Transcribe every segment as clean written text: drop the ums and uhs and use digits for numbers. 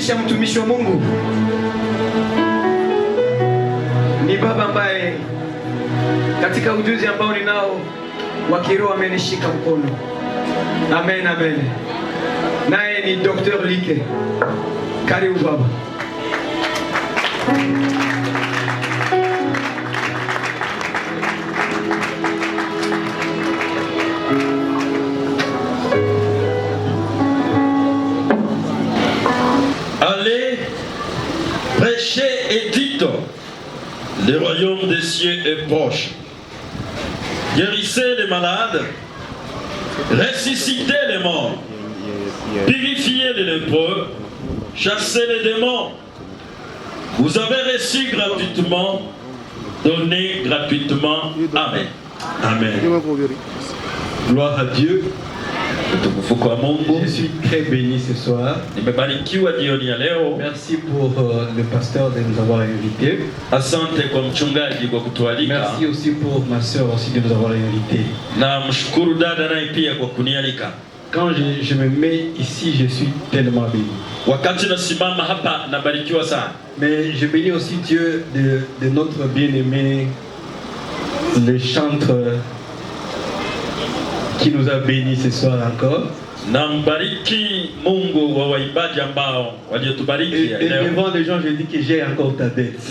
Mtumishi wa Mungu ni baba ambaye katika ujuzi ambao ninao wa kiroho amenishika mkono. Amen, amen. Naye ni Dr. Like. Karibu baba. Allez, prêchez et dites, le royaume des cieux est proche. Guérissez les malades, ressuscitez les morts, purifiez les lépreux, chassez les démons. Vous avez reçu gratuitement, donnez gratuitement. Amen. Amen. Gloire à Dieu. Je suis très béni ce soir. Merci pour le pasteur de nous avoir invités. Merci aussi pour ma soeur aussi de nous avoir invités. Quand je me mets ici, je suis tellement béni. Mais je bénis aussi Dieu de notre bien-aimé, le chanteur qui nous a bénis ce soir encore. Et devant les gens, je dis que j'ai encore ta dette.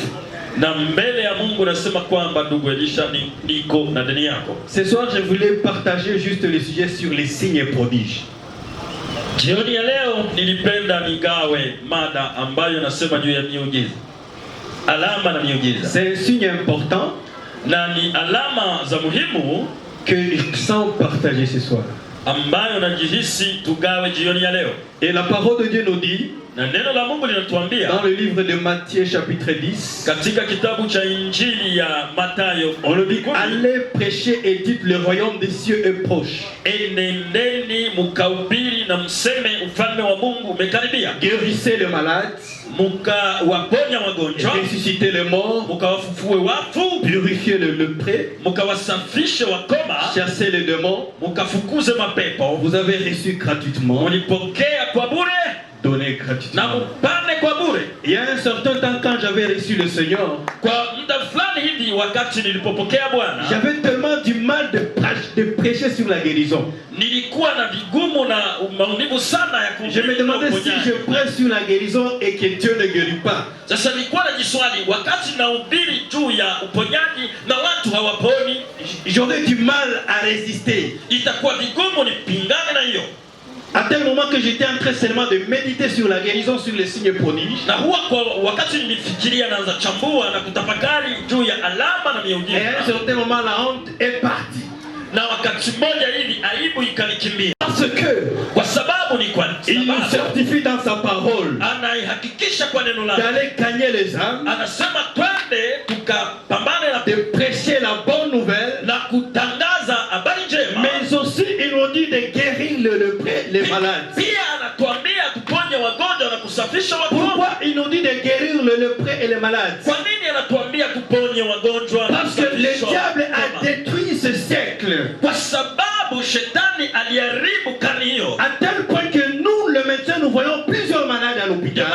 Ce soir, je voulais partager juste le sujet sur les signes et prodiges. C'est un signe important que je sens partager ce soir. Et la parole de Dieu nous dit dans le livre de Matthieu chapitre 10, on nous dit allez prêcher et dites le royaume des cieux est proche. Guérissez les malades, ressuscitez les morts, purifiez les lépreux, chassez les démons. Vous avez reçu gratuitement, donné gratuitement. Il y a un certain temps, quand j'avais reçu le Seigneur, j'avais tellement du mal de prêcher sur la guérison. Je me demandais si je prêche sur la guérison et que Dieu ne guérit pas. J'aurais du mal à résister. À tel moment que j'étais en train seulement de méditer sur la guérison, sur les signes prodiges. Et à un certain moment, la honte est partie. Parce que il nous certifie dans sa parole d'aller gagner les âmes, de prêcher la bonne nouvelle, mais aussi il nous dit de guérir les malades. Pourquoi il nous dit de guérir le lépreux et les malades? Parce que le diable a détruit ce siècle à tel point que nous, le médecin, nous voyons plusieurs malades à l'hôpital.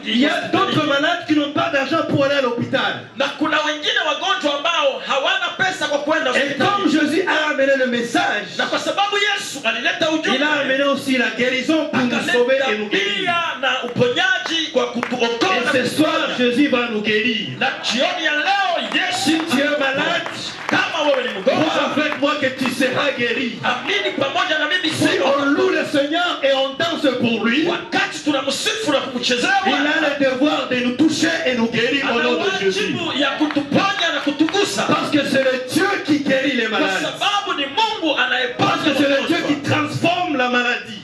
Il y a d'autres malades qui n'ont pas d'argent pour aller à l'hôpital. Et comme Jésus a amené le message, il a amené aussi la guérison pour nous sauver et nous guérir. Et ce soir, Jésus va nous guérir. Si tu es malade, crois avec moi que tu seras guéri. Si on loue le Seigneur et on danse pour lui, il a le devoir de nous toucher et nous guérir au nom de Jésus. Parce que c'est le Dieu qui guérit les malades. Parce que c'est le Dieu qui transforme la maladie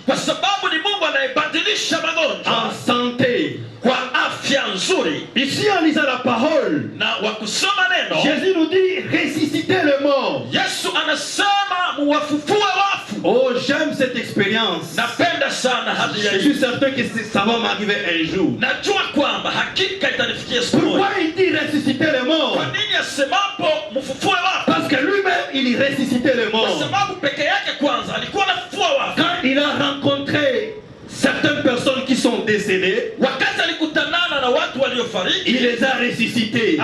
en santé. Ici en lisant la parole, Jésus nous dit ressusciter le mort. Oh, j'aime cette expérience. Je suis certain que ça va m'arriver un jour. Pourquoi il dit ressusciter le mort? Parce que lui-même il ressuscitait le mort. Quand il a rencontré certains décédés, il les a ressuscités.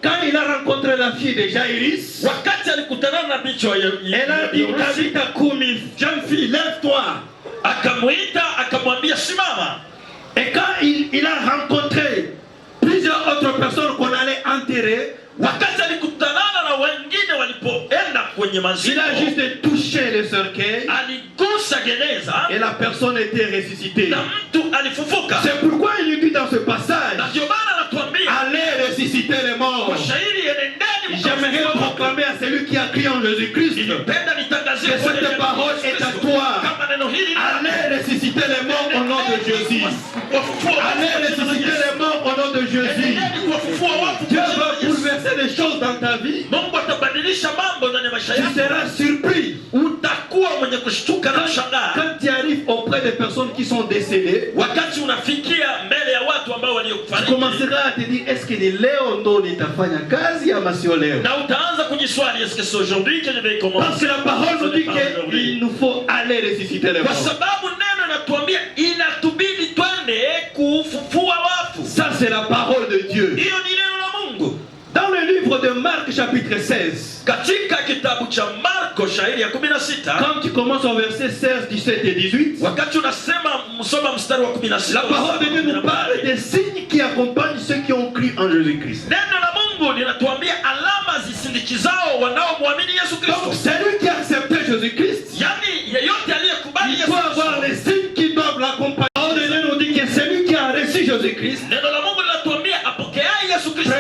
Quand il a rencontré la fille de Jaïris, elle a dit, Tabitha Kumi, jeune fille, lève-toi. Et quand il a rencontré plusieurs autres personnes qu'on allait enterrer, il a juste touché le cercueil et la personne était ressuscitée. C'est pourquoi il lui dit dans ce passage, allez ressusciter les morts. J'aimerais proclamer à celui qui a crié en Jésus-Christ que cette parole est à toi. Allez ressusciter les morts au nom de Jésus. Allez ressusciter les morts au nom de Jésus. Dieu va bouleverser des choses dans ta vie. Tu seras surpris quand tu arrives auprès des personnes qui sont décédées. Tu commenceras à te dire, est-ce que ni leo ndo nitafanya kazi ama sio leo? Parce que la parole nous dit qu'il nous faut aller ressusciter les morts. Ça c'est la parole de Dieu. Dans le livre de Marc chapitre 16, quand tu commences au verset 16, 17 et 18, la parole de Dieu nous parle des signes qui accompagnent ceux qui ont cru en Jésus-Christ. Donc celui qui a accepté Jésus-Christ, il doit avoir les signes qui doivent l'accompagner. La parole de Dieu nous dit que celui qui a reçu Jésus-Christ,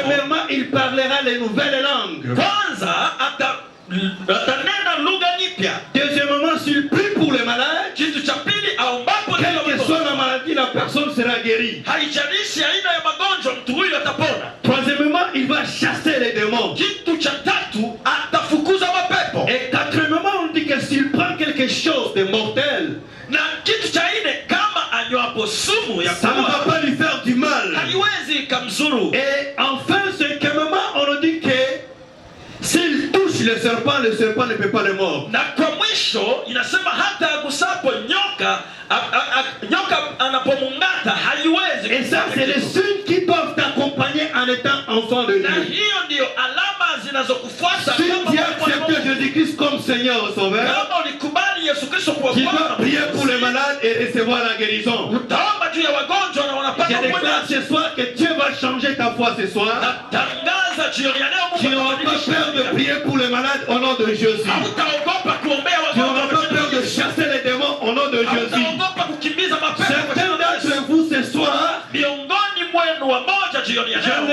premièrement, il parlera les nouvelles langues. Deuxièmement, s'il prie pour les malades, quelle que soit la maladie, la personne sera guérie. Troisièmement, il va chasser les démons. Et quatrièmement, on dit que s'il prend quelque chose de mortel, ça ne va pas lui faire du mal. Et enfin, cinquièmement, on nous dit que s'il touche le serpent ne peut pas le mordre. Et ça, c'est les signes qui doivent t'accompagner en étant enfant de Dieu. Si tu as accepté Jésus-Christ comme Seigneur et Sauveur, tu dois prier pour les malades et recevoir la guérison. Je déclare ce soir que Dieu va changer ta foi ce soir. Tu n'auras pas peur de prier pour les malades au nom de Jésus. Tu n'auras pas peur de chasser les démons au nom de Jésus. Certains d'entre vous ce soir, je ne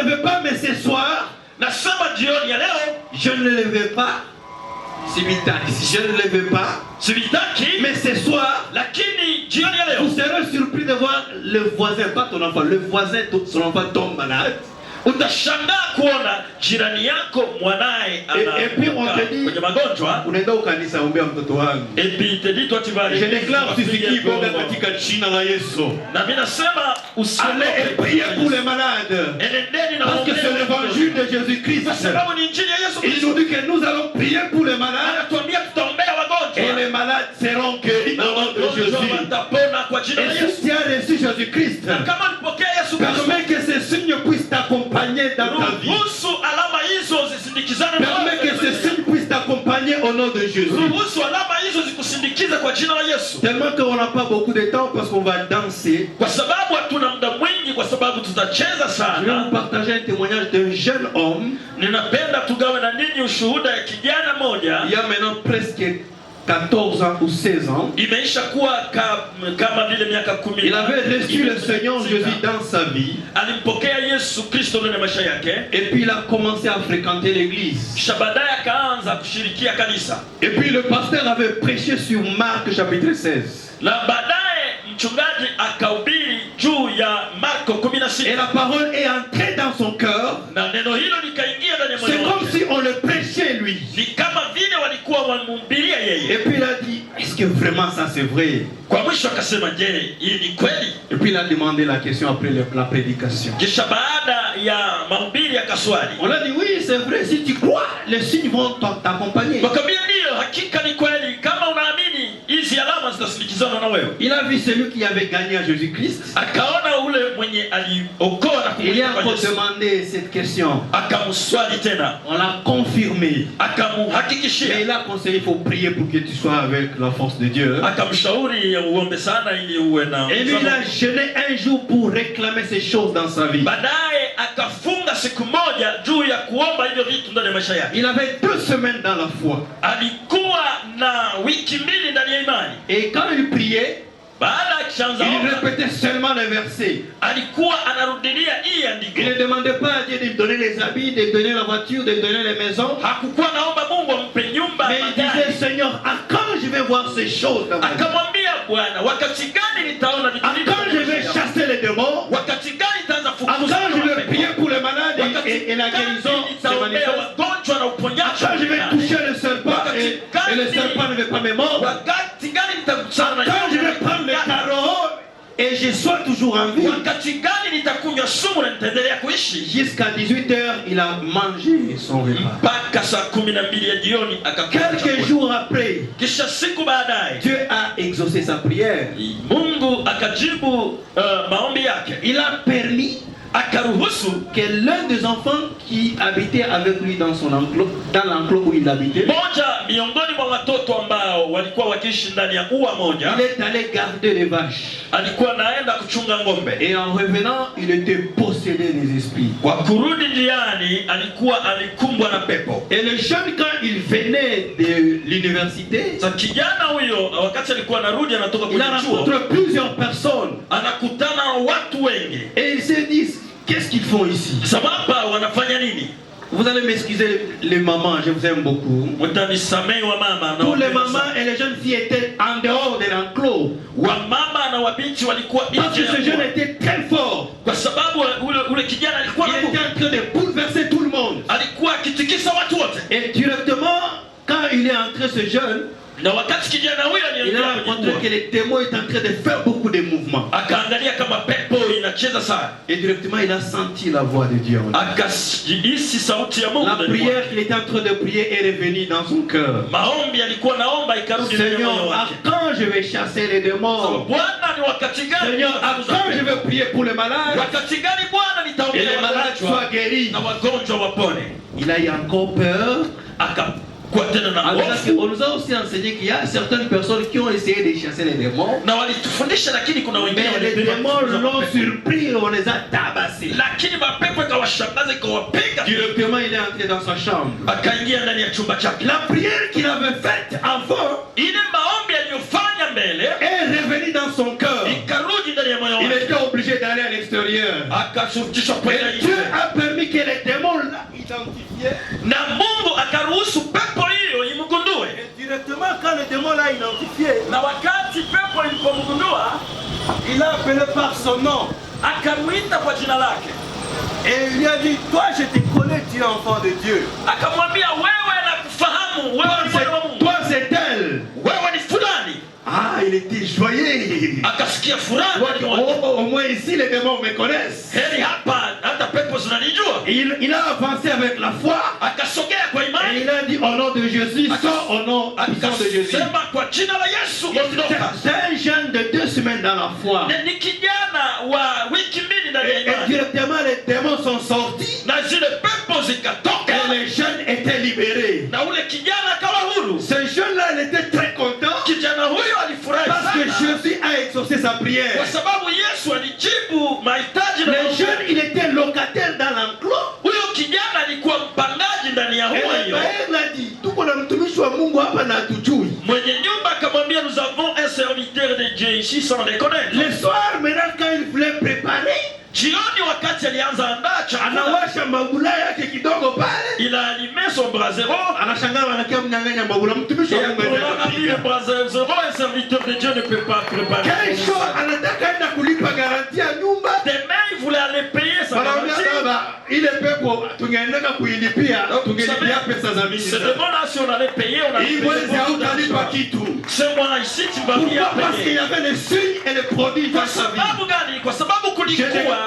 veux pas, mais ce soir, je ne le veux pas. Je ne le veux pas. Mais ce soir, vous serez surpris de voir le voisin, pas ton enfant, le voisin, son enfant tombe malade. Et puis on te dit, unaenda ukanisa ombea mtoto wangu. Je déclare tusikie Bwana katika jina la Yesu. Allez et priez pour les malades. Parce que c'est l'évangile de Jésus-Christ. Il nous dit que nous allons prier pour les malades. Et les malades seront guéris au nom de Jésus. Et si tu as reçu Jésus-Christ, permets que ces signes puissent t'accompagner dans ta vie. Permets que ces signes puissent t'accompagner au nom de Jésus. Tellement qu'on n'a pas beaucoup de temps parce qu'on va danser. Je vais vous partager un témoignage d'un jeune homme. Il y a maintenant presque 14 ans ou 16 ans. Il avait reçu le Seigneur Jésus dans sa vie. Et puis il a commencé à fréquenter l'église. Et puis le pasteur avait prêché sur Marc chapitre 16. Et la parole est entrée dans son cœur. C'est comme si on le prêchait lui. Et puis il a dit, est-ce que vraiment ça c'est vrai? Et puis il a demandé la question après la prédication. On a dit, oui c'est vrai, si tu crois, les signes vont t'accompagner. kama wewe. Il a vu celui qui avait gagné à Jésus-Christ. Akaona ule mwenye aliokoa na Il lui a kumwita encore Yesu. demandé cette question. Akamswali tena. On l'a confirmé. Akamuhakikishia. Mais il a conseillé, il faut prier pour que tu sois avec la force de Dieu. Akamshauri uombe sana ili uwe na. Et lui, il a jeûné un jour pour réclamer ces choses dans sa vie. Baadaye akafunga siku moja juu ya kuomba hivyo vitu ndani ya maisha yake. Il avait 2 semaines dans la foi. Alikuwa na wiki mbili ndani ya imani. Et quand il priait, Baada ya kushanza il répétait seulement les versets. alikuwa anarudilia hii andiko. Il ne demandait pas à Dieu de lui donner les habits, de lui donner la voiture, de lui donner les maisons. Hakukuwa naomba Mungu ampe nyumba. Mais il disait, Seigneur, à quand je vais voir ces choses dans ma vie? Akamwambia Bwana, wakati gani nitaona vitu À hivi? quand je vais chasser les démons? Wakati gani nitaanza À kufukuza quand je vais mapepo? prier pour les malades Wakati et la guérison gani se nitaombea manifeste? wagonjwa na À uponyaji? quand je vais toucher le serpent et le serpent ne veut pas me mordre? Wakati gani nitakutana na Quand je vais prendre le carreau et je sois toujours en vie. wakati gani nitakunywa sumu na nitaendelea kuishi? Jusqu'à 18h, il a mangé son repas. Mpaka saa 12 ya jioni akakula Quelques chakula. jours après, Kisha siku baadaye Dieu a exaucé sa prière. Mungu akajibu maombi yake. Il a permis Akaruhusu que l'un des enfants qui habitait avec lui dans son enclos, dans l'enclos où il habitait, moja miongoni mwa watoto ambao walikuwa wakiishi ndani ya ua moja, il est allé garder les vaches. alikuwa naenda kuchunga ng'ombe. Et en revenant, il était possédé des esprits. Kwa kurudi njiani alikuwa alikumbwa na pepo. Et le jeune, quand il venait de l'université, Sa kijana huyo wakati alikuwa anarudi anatoka il a kwenye chuo, rencontré plusieurs personnes. anakutana na watu wengi. Et il s'est dit, qu'est-ce qu'ils font ici? Sababu wanafanya nini? Vous allez m'excuser les mamans, je vous aime beaucoup. Mtanisamehe wa mama na Tous les wapenda mamans sana. et les jeunes filles étaient en dehors de l'enclos. Wa mama na wabinti walikuwa Parce nje que ce ya jeune ua. était très fort. Kwa sababu ule kijana alikuwa Il na était nguvu. en train de bouleverser tout le monde. Alikuwa akitikisa watu wote. Et directement, quand il est entré ce jeune, Na wakati kijana huyo il a aliingia rencontré kwenye que les démons étaient en train de faire beaucoup de mouvements. ua, akaangalia kama pepo inacheza sana. Et directement, il a senti la voix de Dieu en lui. Akahisi sauti ya Mungu. La ndani mwake. prière qu'il était en train de prier est revenue dans son cœur. Maombi alikuwa naomba ikarudi ndani ya moyo Seigneur, à wake. quand je vais chasser les démons? Bwana, ni wakati gani? Seigneur, à quand je vais prier pour les malades? Wakati gani Bwana Et nitaombea les malades soient wagonjwa guéris. na wagonjwa wapone? Il a eu encore peur. Akakuwa tena na Alors hofu. on nous a aussi enseigné qu'il y a certaines personnes qui ont essayé de chasser les démons. Na walitufundisha, lakini kuna wengine Mais les walipenda démons kufukuza l'ont mapepo. surpris, on les a tabassés. Lakini mapepo ikawashangaza ikawapiga. Directement, il est entré dans sa chambre. Akaingia ndani ya chumba chake. La prière qu'il avait faite avant Ile maombi aliyofanya mbele est revenue dans son cœur. ikarudi ndani ya moyo Il wake. était obligé d'aller à l'extérieur. Akashurutishwa kwenda Et Dieu nje. a permis que les démons l'identifiaient. Na Mungu akaruhusu pepo hiyo imgundue. Et directement, quand le démon l'a identifié, Na wakati pepo ilipomgundua, il l'a appelé par son nom. akamwita kwa jina lake. Et il lui a dit, toi je te connais, tu es enfant de Dieu. Akamwambia, wewe nakufahamu, wewe ni mwana wa Mungu. Toi c'est elle. Wewe ni fulani. Ah, il était joyeux. Akasikia furaha ndani Oh, mwake. au moins ici les démons me connaissent. Heri hapa hata pepo zinanijua. Il a avancé avec la foi. Akasogea kwa Et imani. il a dit au nom de Jésus, sors au nom puissant de Jésus. Akasema kwa jina la Yesu ondoka. C'est un jeune de 2 semaines dans la foi. Ni kijana wa wiki mbili ndani ya Et imani. directement les démons sont sortis. Na zile pepo zikatoka. Et les jeunes étaient libérés. Na ule kijana akawa huru. Ce jeune-là, il était très content. Kijana huyo alifurahi Parce que sana. Jésus a exaucé sa prière. Kwa sababu Yesu alijibu mahitaji na Le maombi. jeune, il était locataire dans l'enclos. Huyo kijana alikuwa mpangaji ndani ya Et hua le hiyo. père l'a dit, tuko na mtumishi wa Mungu hapa na hatujui. Mwenye nyumba akamwambia, nous avons un serviteur de Dieu ici sans les connaître. Le soir, maintenant, quand il voulait préparer, Jioni wakati alianza andaa chakula, anawasha mabula yake kidogo pale. il a allumé son brasero. Anashangaa wanakia mnyang'anya mabula. Mtumishi Et wa Mungu pour anataka le kupika. brasero, un serviteur de Dieu ne peut pas préparer. Kesho anataka enda kulipa garanti ya nyumba. Demain, il voulait aller payer sa Wanaambia garantie. baba, ile pepo tungeendeka kuilipia, tungelipia pesa za mingi Ce sana. démon-là, si on allait payer, on allait Hii payer mwezi beaucoup hautalipa d'argent. kitu. Ce mois-ci, tu vas bien Pourquoi? Parce qu'il y payer. avait les signes et les prodiges dans Kwa sa vie. sababu gani? Kwa sababu kulikuwa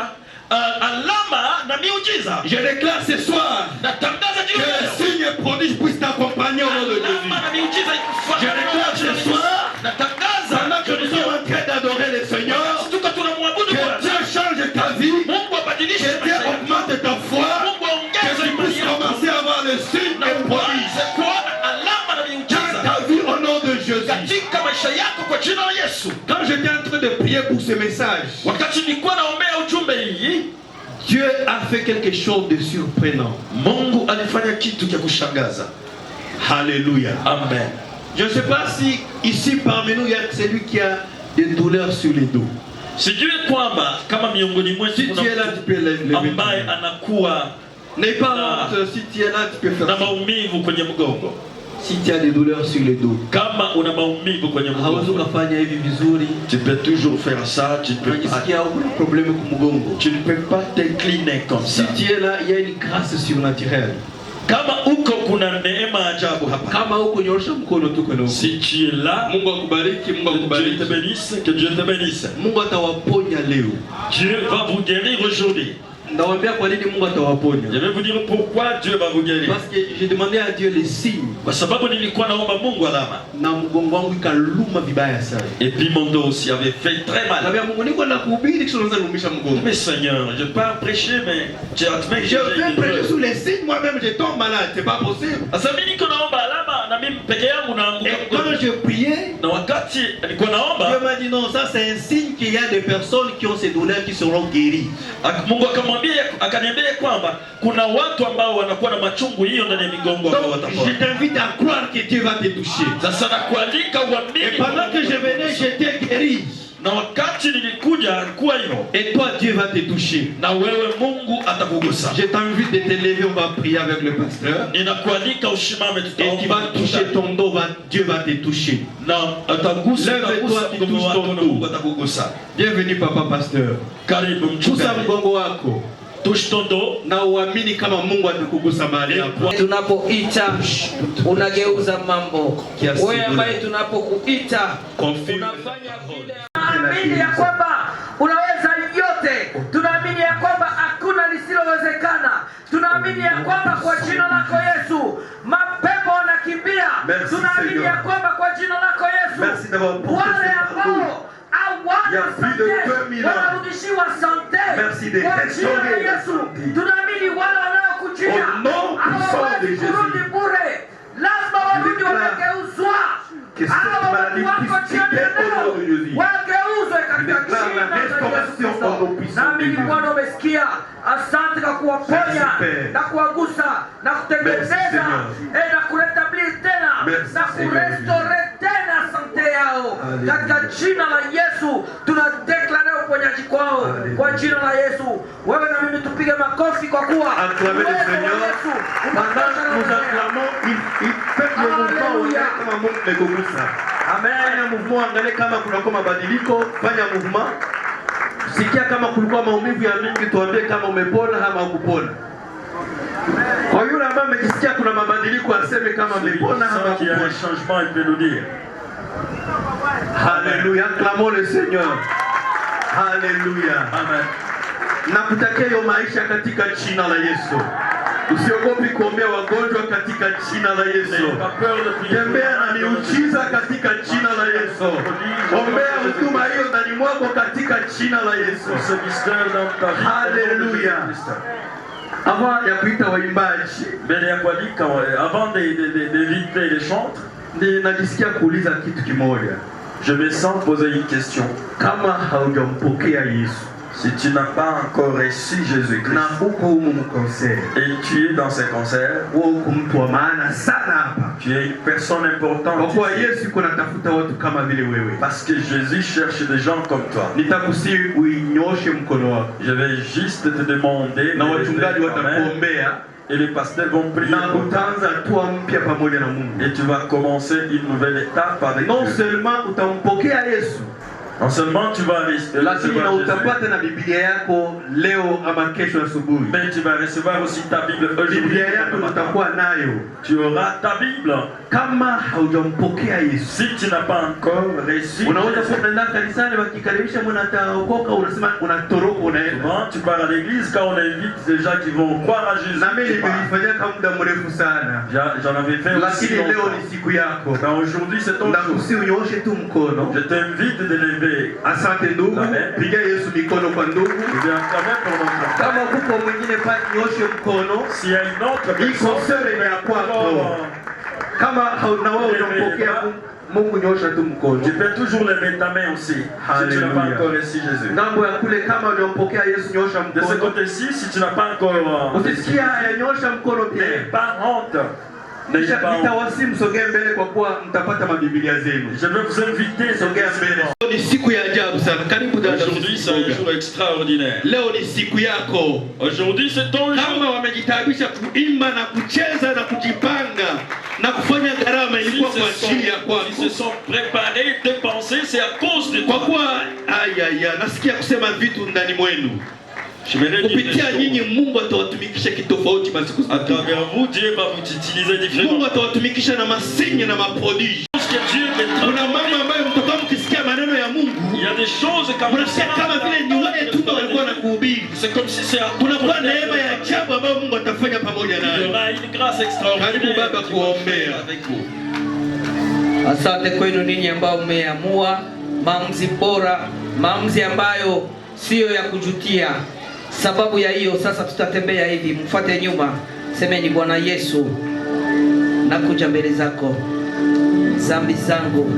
alama na miujiza. Je déclare ce soir Natangaza que juu les leo. signes et prodiges puissent t'accompagner au nom de Alama Jésus. na miujiza Je déclare ce soir, natangaza pendant que nous sommes en le signe et prodige dans ta vie au nom de Jésus. Quand j'étais en train de prier pour ce message, Dieu a fait quelque chose de surprenant. Alléluia. Amen. Je ne sais pas si ici parmi nous il y a celui qui a des douleurs sur les dos. Si tu es là, tu peux lever. N'aie pas honte, si tu es là, tu peux faire ça. Si tu as des douleurs sur les dos, tu peux toujours faire ça, tu ne peux pas t'incliner comme ça. Si tu es là, il y a une grâce surnaturelle. Si tu es là, Dieu te bénisse, que Dieu te bénisse. Dieu va vous guérir aujourd'hui. Je vais vous dire pourquoi Dieu va vous guérir. Parce que j'ai demandé à Dieu les signes. Et puis mon dos aussi avait fait très mal. Mais Seigneur, je ne peux pas prêcher, mais tu admets que je vais prêcher sous les signes, moi-même je tombe malade, c'est pas possible. Et quand je priais, Dieu m'a dit non, ça c'est un signe qu'il y a des personnes qui ont ces douleurs qui seront guéries. Je t'invite à croire que Dieu va te toucher. Et pendant que je venais, j'étais guéri. Et toi, Dieu va te toucher. Je t'invite de te lever, on va prier avec le pasteur. Et tu vas toucher ton dos, Dieu va te toucher. Lève-toi, tu touches ton dos. Bienvenue, papa pasteur. Touche ton dos na uamini kama Mungu atakugusa mahali hapo. Tunapoita unageuza mambo. Wewe ambaye tunapokuita unafanya vile. Tunaamini ya kwamba unaweza yote. Tunaamini ya kwamba hakuna lisilowezekana. Tunaamini ya kwamba kwa jina lako Yesu mapepo wanakimbia. Tunaamini ya kwamba kwa jina lako Yesu wale ambao wanarudishiwa sante kwa jina la Yesu. Tunaamini wale wanaokujia hawawezi kurudi bure, lazima warudi wamegeuzwa. Hawa watu wako jioni leo wageuzwe katika jina la Yesu. Naamini Bwana umesikia. Asante kwa kuwaponya na kuwagusa na kutengeneza na kuretabli tena na kurestore tena sante yao katika jina la Yesu. Tunadeklare uponyaji kwao kwa jina la Yesu. Wewe na mimi tupige makofi kwa kuwa Yesu. Fanya mouvement, angalia kama kuna mabadiliko, fanya mouvement. Sikia kama kulikuwa maumivu ya mingi, tuambie kama umepona ama hukupona. Kwa yule ambaye amejisikia kuna mabadiliko aseme kama amepona ama hukupona. Changement, il peut nous dire. Alléluia, acclamons le Seigneur. Alléluia. Amen. Nakutakia hiyo maisha katika jina la Yesu. Usiogopi kuombea wagonjwa katika jina la Yesu. Tembea na miujiza katika jina la Yesu. Ombea huduma hiyo ndani mwako katika jina la Yesu. Haleluya. Avant ya kuita waimbaji, avant d'éviter les chantres, ninajisikia kuuliza kitu kimoja. Je me sens poser une question. Kama haujampokea Yesu, si tu n'as pas encore reçu Jésus-Christ et tu es dans ce concert, tu es une personne importante parce que Jésus cherche des gens comme toi. Je vais juste te demander et les pasteurs vont prier pour toi. Et tu vas commencer une nouvelle étape avec non Dieu. Non seulement tu vas recevoir Jésus, mais tu vas recevoir aussi ta Bible aujourd'hui. Tu auras ta Bible. Si tu n'as pas encore reçu Jésus, souvent tu pars à l'église quand on invite des gens qui vont croire à Jésus. J'en avais fait aussi longtemps. Mais aujourd'hui c'est ton jour. Je t'invite de lever lever. Asante ndugu, piga Yesu mikono kwa ndugu. Je vais acclamer pour notre frère. Kama kuko mwingine pale nyoshe mkono. S'il y a une autre Hii konsere ni ya kwako. Kama na wewe unampokea Mungu, nyosha tu mkono. Tu peux toujours lever ta main aussi. Si tu n'as pas encore reçu Jésus. Ngambo ya kule kama unampokea Yesu, nyosha De ce mkono. côté-ci, si tu n'as pas encore Usisikia haya, nyosha mkono pia. pas honte. N'ayez pas honte. Nitawasi msogee mbele kwa kuwa mtapata mabiblia zenu. Je vais vous inviter, Sogea mbele. Ni siku ya ajabu sana. Karibu dada. Aujourd'hui, c'est un jour extraordinaire. Leo ni siku yako. Aujourd'hui, c'est ton jour. Kama wamejitaabisha kuimba na kucheza na kujipanga na kufanya gharama, ilikuwa kwa ajili ya kwako. Ils se sont préparés, dépensés, c'est à cause de Kwa toi. kuwa nasikia kusema vitu ndani mwenu. Je vais le dire. Kupitia nyinyi Mungu atawatumikisha kitofauti masiku À travers vous, Dieu va vous utiliser Mungu différemment. atawatumikisha na masinye na maprodige. Parce que Dieu est Kuna mambo ambayo mtoka mkisikia maneno ya Mungu, Il y a des choses comme mnasikia kama vile ni wale tu walikuwa na kuhubiri. c'est comme si c'est à Kunakuwa neema ya ajabu ambayo Mungu atafanya pamoja Il y naye. aura une grâce extraordinaire. Karibu baba kuombea. Avec vous. Asante kwenu ninyi ambao mmeamua maamuzi bora, maamuzi ambayo siyo ya kujutia. Sababu ya hiyo sasa tutatembea hivi, mfuate nyuma, semeni: Bwana Yesu, nakuja mbele zako, dhambi zangu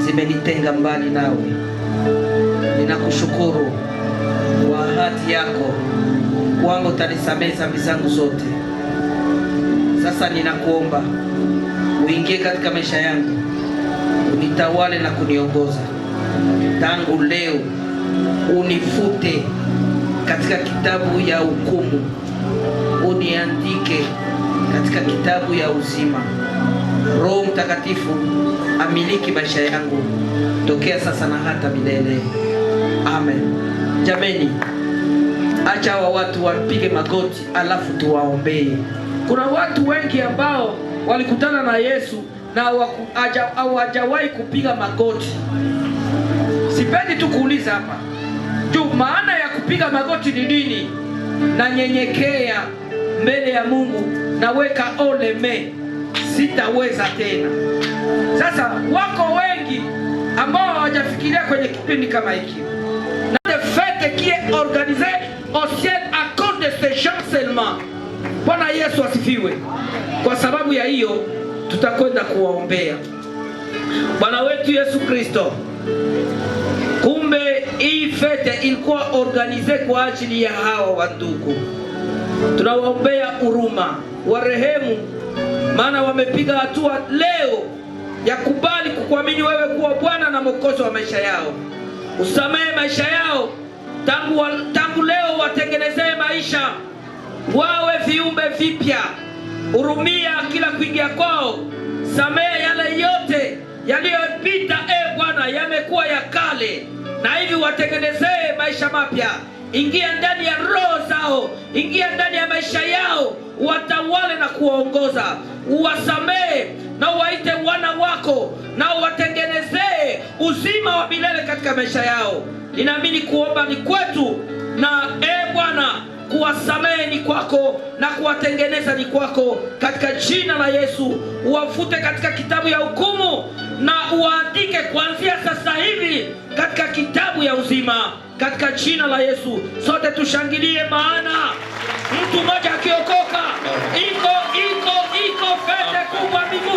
zimenitenga mbali nawe. Ninakushukuru kwa ahadi yako kwamba utanisamehe dhambi zangu zote. Sasa ninakuomba uingie katika maisha yangu, unitawale na kuniongoza. Tangu leo unifute katika kitabu ya hukumu, uniandike katika kitabu ya uzima. Roho Mtakatifu amiliki maisha yangu tokea sasa na hata milele. Amen. Jameni, acha hawa watu wapige magoti alafu tuwaombee. Kuna watu wengi ambao walikutana na Yesu na hawajawahi kupiga magoti. Sipendi tu kuuliza hapa juu maana ya kupiga magoti ni nini. Na nyenyekea mbele ya Mungu, naweka oleme, sitaweza tena. Sasa wako wengi ambao hawajafikiria kwenye kipindi kama hiki. Na de fête qui est organisée au ciel à cause de ces gens seulement. Bwana Yesu asifiwe. Kwa sababu ya hiyo tutakwenda kuwaombea. Bwana wetu Yesu Kristo, kumbe hii fete ilikuwa organize kwa ajili ya hawa wandugu. Tunawaombea huruma, warehemu, maana wamepiga hatua leo ya kubali kukuamini wewe kuwa Bwana na Mwokozi wa maisha yao. Usamehe maisha yao, tangu leo watengenezee maisha, wawe viumbe vipya. Hurumia kila kuingia kwao, samehe yale yote yaliyopita. Bwana, yamekuwa ya kale, na hivi watengenezee maisha mapya. Ingia ndani ya roho zao, ingia ndani ya maisha yao, watawale na kuwaongoza. Uwasamehe na uwaite wana wako, na uwatengenezee uzima wa milele katika maisha yao. Ninaamini kuomba ni kwetu, na Bwana, kuwasamehe ni kwako na kuwatengeneza ni kwako. Katika jina la Yesu, uwafute katika kitabu ya hukumu na uandike kuanzia sasa hivi katika kitabu ya uzima. Katika jina la Yesu sote tushangilie, maana mtu mmoja akiokoka iko fete kubwa mbinguni.